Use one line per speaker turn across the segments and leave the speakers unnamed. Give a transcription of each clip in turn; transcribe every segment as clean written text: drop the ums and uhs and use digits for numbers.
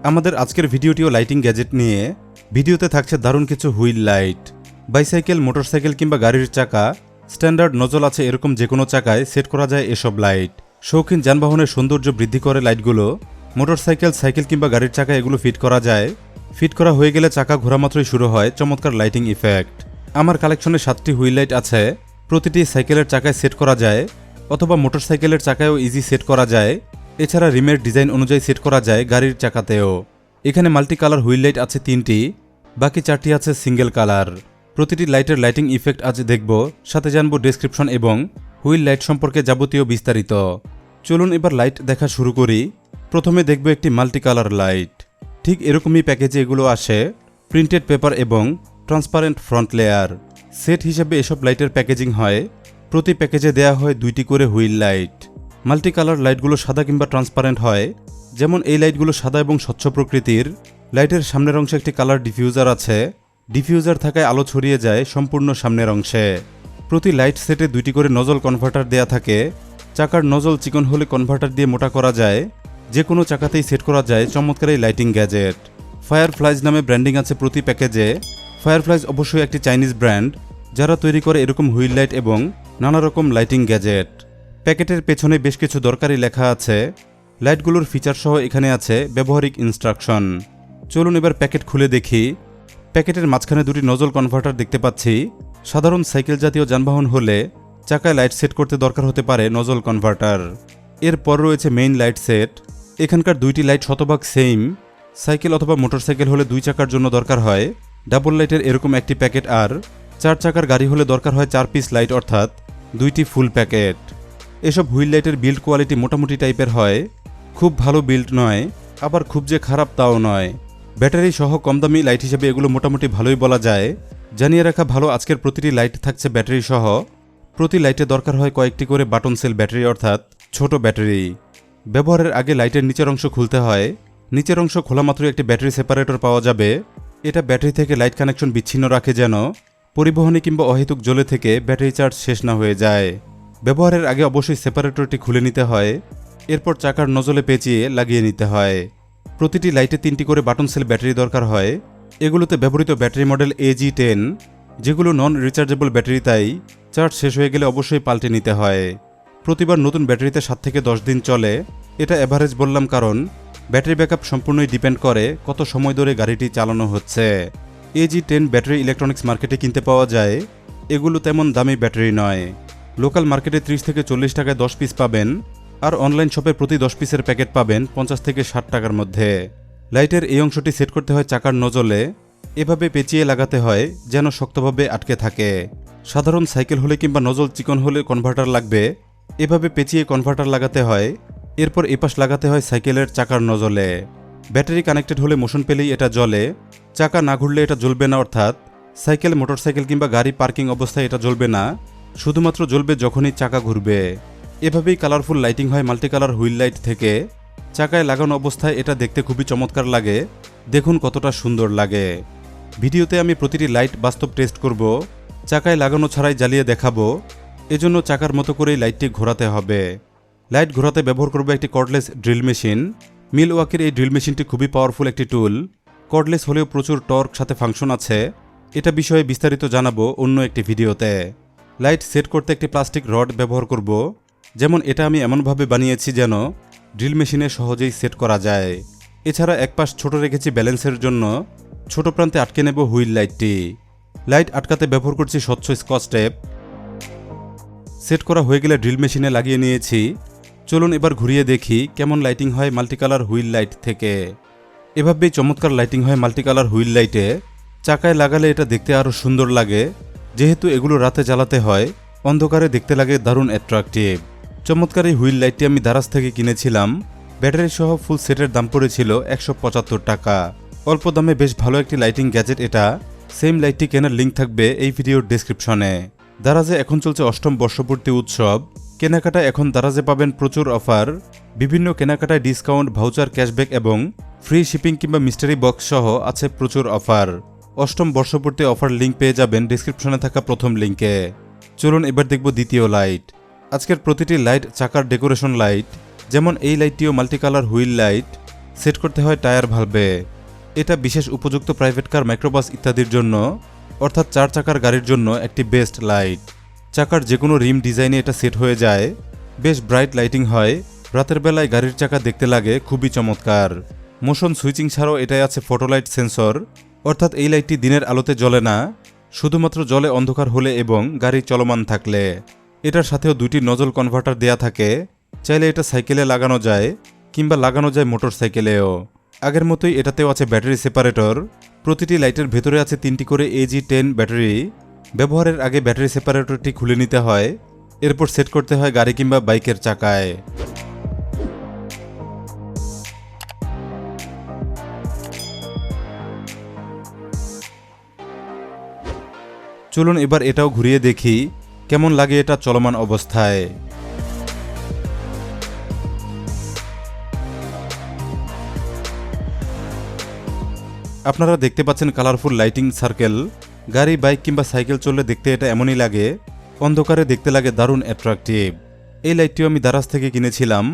আমাদের আজকের ভিডিওটিও lighting gadget নিয়ে। ভিডিওতে থাকছে দারুণ কিছু হুইল লাইট। বাইসাইকেল, মোটরসাইকেল কিংবা গাড়ির চাকা, স্ট্যান্ডার্ড নজল আছে এরকম যে কোনো চাকায় সেট করা যায় এসব লাইট। শৌখিন যানবাহনের সৌন্দর্য বৃদ্ধি করে লাইটগুলো মোটরসাইকেল, সাইকেল কিংবা গাড়ির চাকায় এগুলো ফিট করা যায়। ফিট করা হয়ে গেলে চাকা ঘোরা মাত্রই শুরু হয় চমৎকার লাইটিং ইফেক্ট। আমার কালেকশনে 7টি হুইল লাইট আছে। প্রতিটি সাইকেলের চাকায় সেট করা যায় অথবা মোটরসাইকেলের চাকায়ও ইজি সেট করা যায়। এছাড়া রিমের ডিজাইন অনুযায়ী সেট করা যায় গাড়ির চাকাতেও। এখানে মাল্টি কালার হুইল লাইট আছে 3টি, বাকি 4টি আছে সিঙ্গেল কালার। প্রতিটি লাইটের লাইটিং ইফেক্ট আজ দেখব, সাথে জানবো ডেসক্রিপশন এবং হুইল লাইট সম্পর্কে যাবতীয় বিস্তারিত। চলুন এবার লাইট দেখা শুরু করি। প্রথমে দেখব একটি মাল্টি কালার লাইট। ঠিক এরকমই প্যাকেজে এগুলো আসে, প্রিন্টেড পেপার এবং ট্রান্সপারেন্ট ফ্রন্ট লেয়ার। সেট হিসেবে এসব লাইটের প্যাকেজিং হয়। প্রতি প্যাকেজে দেয়া হয় 2টি করে হুইল লাইট। মাল্টি কালার লাইটগুলো সাদা কিংবা ট্রান্সপারেন্ট হয়, যেমন এই লাইটগুলো সাদা এবং স্বচ্ছ প্রকৃতির। লাইটের সামনের অংশে একটি কালার ডিফিউজার আছে। ডিফিউজার থাকায় আলো ছড়িয়ে যায় সম্পূর্ণ সামনের অংশে। প্রতি লাইট সেটে 2টি করে নজল কনভার্টার দেয়া থাকে। চাকার নজল চিকন হলে কনভার্টার দিয়ে মোটা করা যায়। যে কোনো চাকাতেই সেট করা যায় চমৎকার এই লাইটিং গ্যাজেট। ফায়ারফ্লাইজ নামে ব্র্যান্ডিং আছে প্রতি প্যাকেজে। ফায়ারফ্লাইজ অবশ্যই একটি চাইনিজ ব্র্যান্ড, যারা তৈরি করে এরকম হুইল লাইট এবং নানা রকম লাইটিং গ্যাজেট। প্যাকেটের পেছনে বেশ কিছু দরকারি লেখা আছে। লাইটগুলোর ফিচার সহ এখানে আছে ব্যবহারিক ইনস্ট্রাকশন। চলুন এবার প্যাকেট খুলে দেখি। প্যাকেটের মাঝখানে 2টি নজল কনভার্টার দেখতে পাচ্ছি। সাধারণ সাইকেল জাতীয় যানবাহন হলে চাকায় লাইট সেট করতে দরকার হতে পারে নজল কনভার্টার। এরপর রয়েছে মেইন লাইট সেট। এখানকার 2টি লাইট শতভাগ সেম। সাইকেল অথবা মোটরসাইকেল হলে 2 চাকার জন্য দরকার হয় ডাবল লাইটের এরকম একটি প্যাকেট, আর 4 চাকার গাড়ি হলে দরকার হয় 4 পিস লাইট অর্থাৎ 2টি ফুল প্যাকেট। এসব হুইল লাইটের বিল্ড কোয়ালিটি মোটামুটি টাইপের হয়। খুব ভালো বিল্ড নয়, আবার খুব যে খারাপ তাও নয়। ব্যাটারি সহ কম দামি লাইট হিসেবে এগুলো মোটামুটি ভালোই বলা যায়। জানিয়ে রাখা ভালো, আজকের প্রতিটি লাইট থাকছে ব্যাটারি সহ। প্রতি লাইটে দরকার হয় কয়েকটি করে বাটন সেল ব্যাটারি অর্থাৎ ছোট ব্যাটারি। ব্যবহারের আগে লাইটের নিচের অংশ খুলতে হয়। নিচের অংশ খোলা মাত্রই একটি ব্যাটারি সেপারেটর পাওয়া যাবে। এটা ব্যাটারি থেকে লাইট কানেকশন বিচ্ছিন্ন রাখে, যেন পরিবহনে কিংবা অহেতুক জ্বলে থেকে ব্যাটারি চার্জ শেষ না হয়ে যায়। ব্যবহারের আগে অবশ্যই সেপারেটরটি খুলে নিতে হয়। এরপর চাকার নজলে পেঁচিয়ে লাগিয়ে নিতে হয়। প্রতিটি লাইটে 3টি করে বাটন সেল ব্যাটারি দরকার হয়। এগুলোতে ব্যবহৃত ব্যাটারি মডেল AG10, যেগুলো নন রিচার্জেবল ব্যাটারি, তাই চার্জ শেষ হয়ে গেলে অবশ্যই পাল্টে নিতে হয়। প্রতিবার নতুন ব্যাটারিতে 7 থেকে 10 দিন চলে। এটা অ্যাভারেজ বললাম কারণ ব্যাটারি ব্যাকআপ সম্পূর্ণই ডিপেন্ড করে কত সময় ধরে গাড়িটি চালানো হচ্ছে। AG10 ব্যাটারি ইলেকট্রনিক্স মার্কেটে কিনতে পাওয়া যায়। এগুলো তেমন দামি ব্যাটারি নয়। লোকাল মার্কেটে 30 থেকে 40 টাকায় 10 পিস পাবেন, আর অনলাইন শপে প্রতি 10 পিসের প্যাকেট পাবেন 50 থেকে 60 টাকার মধ্যে। লাইটের এই অংশটি সেট করতে হয় চাকার নজলে। এভাবে পেঁচিয়ে লাগাতে হয় যেন শক্তভাবে আটকে থাকে। সাধারণ সাইকেল হলে কিংবা নজল চিকন হলে কনভার্টার লাগবে। এভাবে পেঁচিয়ে কনভার্টার লাগাতে হয়। এরপর এপাশ লাগাতে হয় সাইকেলের চাকার নজলে। ব্যাটারি কানেক্টেড হলে মোশন পেলেই এটা জ্বলে। চাকা না ঘুরলে এটা জ্বলবে না, অর্থাৎ সাইকেল, মোটরসাইকেল কিংবা গাড়ি পার্কিং অবস্থায় এটা জ্বলবে না। শুধুমাত্র জ্বলবে যখনই চাকা ঘুরবে। এভাবেই কালারফুল লাইটিং হয় মাল্টি কালার হুইল লাইট থেকে। চাকায় লাগানো অবস্থায় এটা দেখতে খুবই চমৎকার লাগে। দেখুন কতটা সুন্দর লাগে। ভিডিওতে আমি প্রতিটি লাইট বাস্তব টেস্ট করব, চাকায় লাগানো ছাড়াই জ্বালিয়ে দেখাবো। এজন্য চাকার মতো করেই লাইটটি ঘোরাতে হবে। লাইট ঘোরাতে ব্যবহার করব একটি কর্ডলেস ড্রিল মেশিন। মিলওয়াকির এই ড্রিল মেশিনটি খুবই পাওয়ারফুল একটি টুল। কর্ডলেস হলেও প্রচুর টর্ক সাথে ফাংশন আছে। এটা বিষয়ে বিস্তারিত জানাবো অন্য একটি ভিডিওতে। লাইট সেট করতে একটি প্লাস্টিক রড ব্যবহার করব। যেমন এটা আমি এমনভাবে বানিয়েছি যেন ড্রিল মেশিনে সহজেই সেট করা যায়। এছাড়া এক পাশ ছোট রেখেছি ব্যালেন্সের জন্য। ছোট প্রান্তে আটকে নেব হুইল লাইটটি। লাইট আটকাতে ব্যবহার করছি স্বচ্ছ স্কচ টেপ। সেট করা হয়ে গেলে ড্রিল মেশিনে লাগিয়ে নিয়েছি। চলুন এবার ঘুরিয়ে দেখি কেমন লাইটিং হয় মাল্টি কালার হুইল লাইট থেকে। এভাবেই চমৎকার লাইটিং হয় মাল্টি কালার হুইল লাইটে। চাকায় লাগালে এটা দেখতে আরও সুন্দর লাগে। যেহেতু এগুলো রাতে জ্বালাতে হয়, অন্ধকারে দেখতে লাগে দারুণ অ্যাট্রাকটিভ। চমৎকার এই হুইল লাইটটি আমি দারাজ থেকে কিনেছিলাম। ব্যাটারি সহ ফুল সেটের দাম পড়েছিল 175 টাকা। অল্প দামে বেশ ভালো একটি লাইটিং গ্যাজেট এটা। সেম লাইটটি কেনার লিঙ্ক থাকবে এই ভিডিওর ডেসক্রিপশনে। দারাজে এখন চলছে 8ম বর্ষপূর্তি উৎসব। কেনাকাটা এখন দারাজে পাবেন প্রচুর অফার। বিভিন্ন কেনাকাটায় ডিসকাউন্ট, ভাউচার, ক্যাশব্যাক এবং ফ্রি শিপিং কিংবা মিস্টারি বক্স সহ আছে প্রচুর অফার। 8ম বর্ষপূর্তি অফার লিঙ্ক পেয়ে যাবেন ডেসক্রিপশনে থাকা প্রথম লিঙ্কে। চলুন এবার দেখব দ্বিতীয় লাইট। আজকের প্রতিটি লাইট চাকার ডেকোরেশন লাইট। যেমন এই লাইটটিও multi colour wheel light. Set করতে হয় টায়ার ভালভে। এটা বিশেষ উপযুক্ত প্রাইভেট কার, মাইক্রোবাস ইত্যাদির জন্য, অর্থাৎ 4 চাকার গাড়ির জন্য একটি বেস্ট লাইট। চাকার যে কোনো রিম ডিজাইনে এটা সেট হয়ে যায়, বেশ ব্রাইট লাইটিং হয়, রাতের বেলায় গাড়ির চাকা দেখতে লাগে খুবই চমৎকার। মোশন সুইচিং ছাড়াও এটাই আছে ফটোলাইট সেন্সর, অর্থাৎ এই লাইটটি দিনের আলোতে জ্বলে না, শুধুমাত্র জ্বলে অন্ধকার হলে এবং গাড়ি চলমান থাকলে। এটার সাথেও 2টি নজল কনভার্টার দেয়া থাকে, চাইলে এটা সাইকেলে লাগানো যায় কিংবা লাগানো যায় মোটর সাইকেলেও। আগের মতোই এটাতেও আছে ব্যাটারি সেপারেটর, প্রতিটি লাইটের ভেতরে আছে 3টি করে AG10 ব্যাটারি। ব্যবহারের আগে ব্যাটারি সেপারেটরটি খুলে নিতে হয়, এরপর সেট করতে হয় গাড়ি কিংবা বাইকের চাকায়। চলুন এবার এটাও ঘুরিয়ে দেখি কেমন লাগে এটা চলমান অবস্থায়। আপনারা দেখতে পাচ্ছেন কালারফুল লাইটিং সার্কেল। গাড়ি, বাইক কিংবা সাইকেল চললে দেখতে এটা এমনই লাগে, অন্ধকারে দেখতে লাগে দারুণ অ্যাট্রাকটিভ। এই লাইটটিও আমি দারাজ থেকে কিনেছিলাম,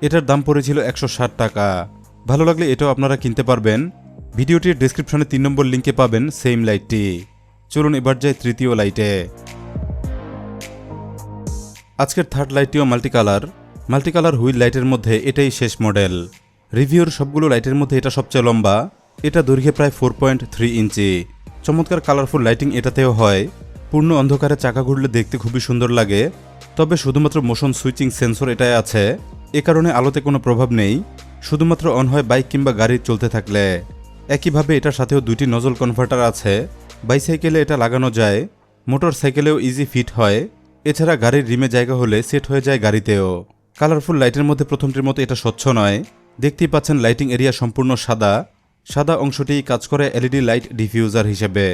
এটার দাম পড়েছিল 160 টাকা। ভালো লাগলে এটাও আপনারা কিনতে পারবেন। ভিডিওটির ডেসক্রিপশনে 3 নম্বর লিঙ্কে পাবেন সেম লাইটটি। চলুন এবার যাই তৃতীয় লাইটে। আজকের থার্ড লাইটটিও মাল্টিকালার হুইল লাইটের মধ্যে এটাই শেষ মডেল। রিভিউর সবগুলো লাইটের মধ্যে এটা সবচেয়ে লম্বা, এটা দৈর্ঘ্যে প্রায় 4.3 ইঞ্চি। চমৎকার কালারফুল লাইটিং এটাতেও হয়। পূর্ণ অন্ধকারে চাকা ঘুরলে দেখতে খুবই সুন্দর লাগে, তবে শুধুমাত্র মোশন সুইচিং সেন্সর এটাই আছে, এ কারণে আলোতে কোনো প্রভাব নেই, শুধুমাত্র অন হয় বাইক কিংবা গাড়ি চলতে থাকলে। একইভাবে এটার সাথেও 2টি নজল কনভার্টার আছে, বাইসাইকেলে এটা লাগানো যায়, মোটর সাইকেলেও ইজি ফিট হয়, এছাড়া গাড়ির রিমে জায়গা হলে সেট হয়ে যায় গাড়িতেও। কালারফুল লাইটের মধ্যে প্রথমটির মতো এটা স্বচ্ছ নয়, দেখতেই পাচ্ছেন লাইটিং এরিয়া সম্পূর্ণ সাদা অংশটি কাজ করে LED লাইট ডিফিউজার হিসেবে।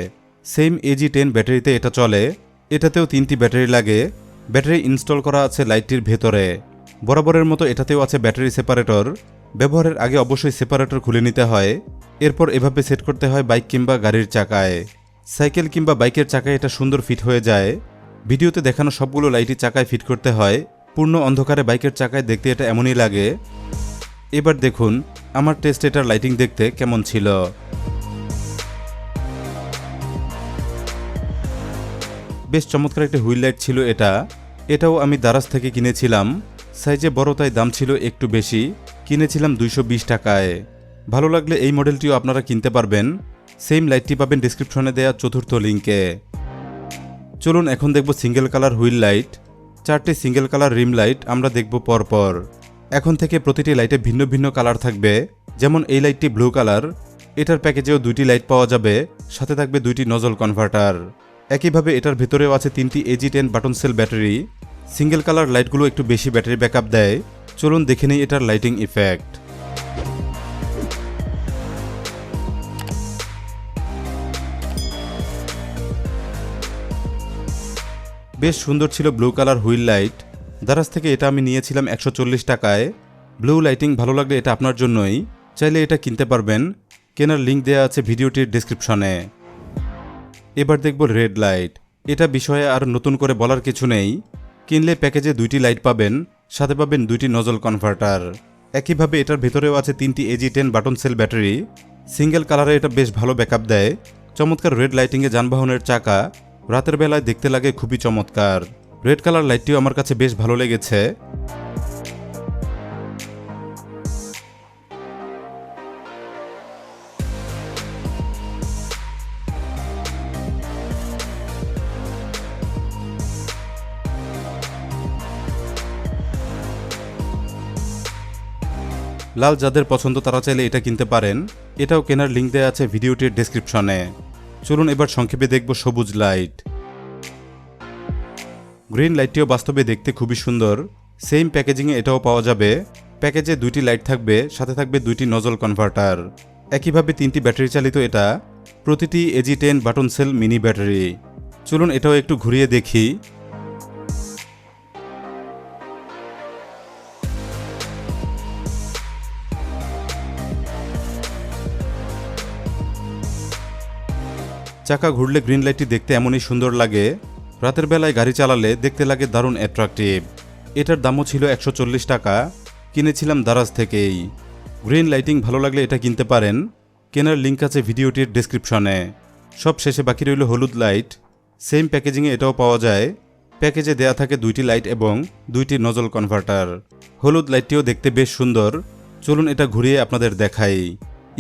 সেম AG10 ব্যাটারিতে এটা চলে, এটাতেও 3টি ব্যাটারি লাগে, ব্যাটারি ইনস্টল করা আছে লাইটটির ভেতরে। বরাবরের মতো এটাতেও আছে ব্যাটারি সেপারেটর, ব্যবহারের আগে অবশ্যই সেপারেটর খুলে নিতে হয়, এরপর এভাবে সেট করতে হয় বাইক কিংবা গাড়ির চাকায়। সাইকেল কিংবা বাইকের চাকায় এটা সুন্দর ফিট হয়ে যায়। ভিডিওতে দেখানো সবগুলো লাইটই চাকায় ফিট করতে হয়, পূর্ণ অন্ধকারে বাইকের চাকায় দেখতে এটা এমনই লাগে। এবার দেখুন আমার টেস্ট এটার লাইটিং দেখতে কেমন ছিল। বেশ চমৎকার একটা হুইল লাইট ছিল এটাও আমি দারাজ থেকে কিনেছিলাম, সাইজে বড় তাই দাম ছিল একটু বেশি, কিনেছিলাম 220 টাকায়। ভালো লাগলে এই মডেলটিও আপনারা কিনতে পারবেন, সেম লাইটটি পাবেন ডিসক্রিপশনে দেয়া 4র্থ লিঙ্কে। চলুন এখন দেখব সিঙ্গেল কালার হুইল লাইট। 4টি সিঙ্গেল কালার রিম লাইট আমরা দেখব পরপর। এখন থেকে প্রতিটি লাইটে ভিন্ন ভিন্ন কালার থাকবে, যেমন এই লাইটটি ব্লু কালার, এটার প্যাকেজেও 2টি লাইট পাওয়া যাবে, সাথে থাকবে 2টি নজল কনভার্টার। একইভাবে এটার ভেতরেও আছে 3টি AG10 button sell battery. Single colour লাইটগুলো একটু বেশি ব্যাটারি ব্যাকআপ দেয়। চলুন দেখে নিই এটার লাইটিং ইফেক্ট। বেশ সুন্দর ছিল blue colour wheel light, Daraz থেকে এটা আমি নিয়েছিলাম 140 টাকায়। ব্লু লাইটিং ভালো লাগলে এটা আপনার জন্যই, চাইলে এটা কিনতে পারবেন, কেনার লিঙ্ক দেওয়া আছে ভিডিওটির ডেসক্রিপশনে। এবার দেখব রেড লাইট। এটা বিষয়ে আর নতুন করে বলার কিছু নেই, কিনলে প্যাকেজে 2টি লাইট পাবেন, সাথে পাবেন 2টি নজল কনভার্টার। একইভাবে এটার ভেতরেও আছে 3টি AG10 button sell battery. Single কালারে এটা বেশ ভালো ব্যাকআপ দেয়। চমৎকার রেড লাইটিংয়ে যানবাহনের চাকা রাতের বেলায় দেখতে লাগে খুবই চমৎকার। রেড কালার লাইটটিও আমার কাছে বেশ ভালো লেগেছে। লাল যাদের পছন্দ তারা চাইলে এটা কিনতে পারেন, এটাও কেনার লিঙ্ক দেওয়া আছে ভিডিওটির ডেসক্রিপশনে। চলুন এবার সংক্ষেপে দেখব সবুজ লাইট। গ্রিন লাইটটিও বাস্তবে দেখতে খুবই সুন্দর, সেম প্যাকেজিংয়ে এটাও পাওয়া যাবে। প্যাকেজে 2টি লাইট থাকবে, সাথে থাকবে 2টি নজল কনভার্টার। একইভাবে 3টি ব্যাটারি চালিত এটা, প্রতিটি AG10 button sell mini battery. চলুন এটাও একটু ঘুরিয়ে দেখি। চাকা ঘুরলে গ্রিন লাইটটি দেখতে এমনই সুন্দর লাগে, রাতের বেলায় গাড়ি চালালে দেখতে লাগে দারুণ অ্যাট্রাকটিভ। এটার দামও ছিল 140 টাকা, কিনেছিলাম দারাজ থেকেই। গ্রিন লাইটিং ভালো লাগলে এটা কিনতে পারেন, কেনার লিঙ্ক আছে ভিডিওটির ডেসক্রিপশনে। সব শেষে বাকি রইল হলুদ লাইট। সেম প্যাকেজিংয়ে এটাও পাওয়া যায়। প্যাকেজে দেয়া থাকে 2টি লাইট এবং 2টি নজল কনভার্টার। হলুদ লাইটটিও দেখতে বেশ সুন্দর, চলুন এটা ঘুরিয়ে আপনাদের দেখাই।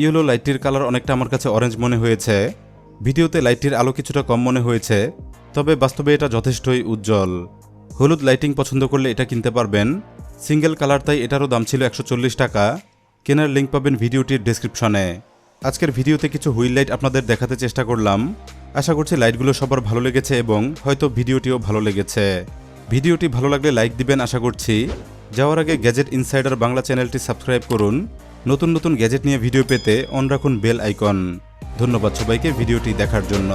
ইয়েলো লাইটটির কালার অনেকটা আমার কাছে অরেঞ্জ মনে হয়েছে। ভিডিওতে লাইটটির আলো কিছুটা কম মনে হয়েছে, তবে বাস্তবে এটা যথেষ্টই উজ্জ্বল। হলুদ লাইটিং পছন্দ করলে এটা কিনতে পারবেন। সিঙ্গেল কালার, তাই এটারও দাম ছিল 140 টাকা। কেনার লিঙ্ক পাবেন ভিডিওটির ডেসক্রিপশনে। আজকের ভিডিওতে কিছু হুইল লাইট আপনাদের দেখাতে চেষ্টা করলাম। আশা করছি লাইটগুলো সবার ভালো লেগেছে এবং হয়তো ভিডিওটিও ভালো লেগেছে। ভিডিওটি ভালো লাগলে লাইক দিবেন আশা করছি। যাওয়ার আগে গ্যাজেট ইনসাইডার বাংলা চ্যানেলটি সাবস্ক্রাইব করুন। নতুন নতুন গ্যাজেট নিয়ে ভিডিও পেতে অন রাখুন বেল আইকন। ধন্যবাদ সবাইকে ভিডিওটি দেখার জন্য।